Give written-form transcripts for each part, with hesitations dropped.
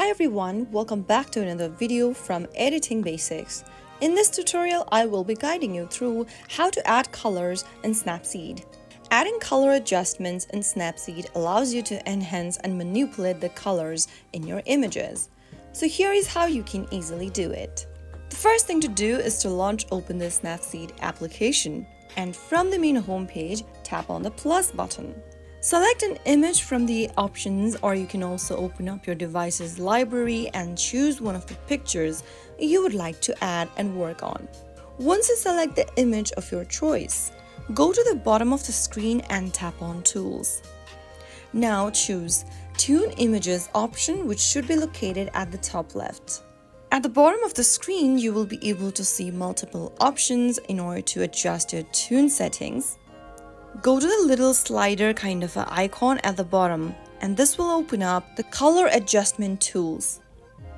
Hi everyone, welcome back to another video from Editing Basics. In this tutorial, I will be guiding you through how to add colors in Snapseed. Adding color adjustments in Snapseed allows you to enhance and manipulate the colors in your images. So here is how you can easily do it. The first thing to do is to open the Snapseed application, and from the main homepage, tap on the plus button. Select an image from the options, or you can also open up your device's library and choose one of the pictures you would like to add and work on. Once you select the image of your choice, go to the bottom of the screen and tap on Tools. Now choose Tune Images option, which should be located at the top left. At the bottom of the screen, you will be able to see multiple options in order to adjust your tune settings. Go to the little slider kind of an icon at the bottom, and this will open up the color adjustment tools.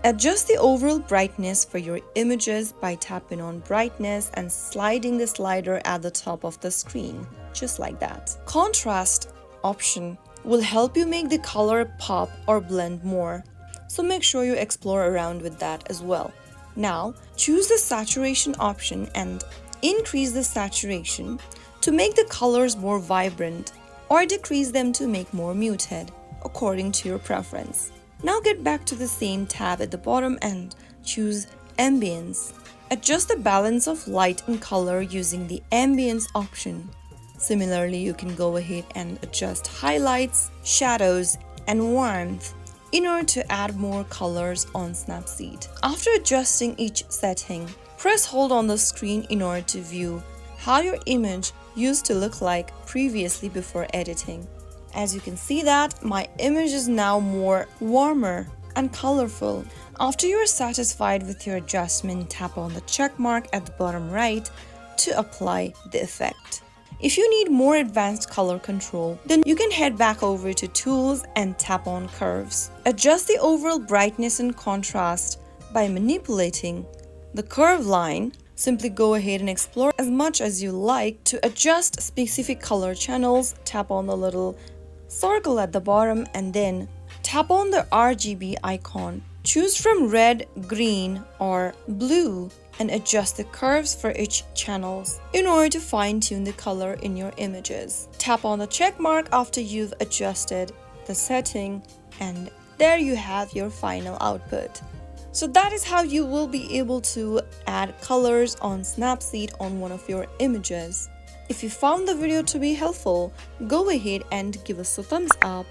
Adjust the overall brightness for your images by tapping on brightness and sliding the slider at the top of the screen, just like that. Contrast option will help you make the color pop or blend more, so make sure you explore around with that as well. Now choose the saturation option and increase the saturation to make the colors more vibrant, or decrease them to make more muted, according to your preference. Now get back to the same tab at the bottom and choose Ambience. Adjust the balance of light and color using the Ambience option. Similarly, you can go ahead and adjust highlights, shadows, and warmth in order to add more colors on Snapseed. After adjusting each setting, press hold on the screen in order to view how your image used to look like previously before editing. As you can see that my image is now more warmer and colorful. After you are satisfied with your adjustment, tap on the check mark at the bottom right to apply the effect. If you need more advanced color control, then you can head back over to Tools and tap on Curves. Adjust the overall brightness and contrast by manipulating the curve line. Simply go ahead and explore as much as you like. To adjust specific color channels, tap on the little circle at the bottom and then tap on the RGB icon. Choose from red, green, or blue and adjust the curves for each channels in order to fine-tune the color in your images. Tap on the check mark after you've adjusted the setting, and there you have your final output. So that is how you will be able to add colors on Snapseed on one of your images. If you found the video to be helpful, go ahead and give us a thumbs up.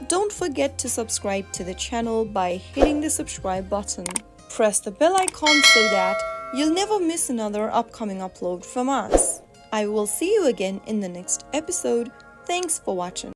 Don't forget to subscribe to the channel by hitting the subscribe button. Press the bell icon so that you'll never miss another upcoming upload from us. I will see you again in the next episode. Thanks for watching.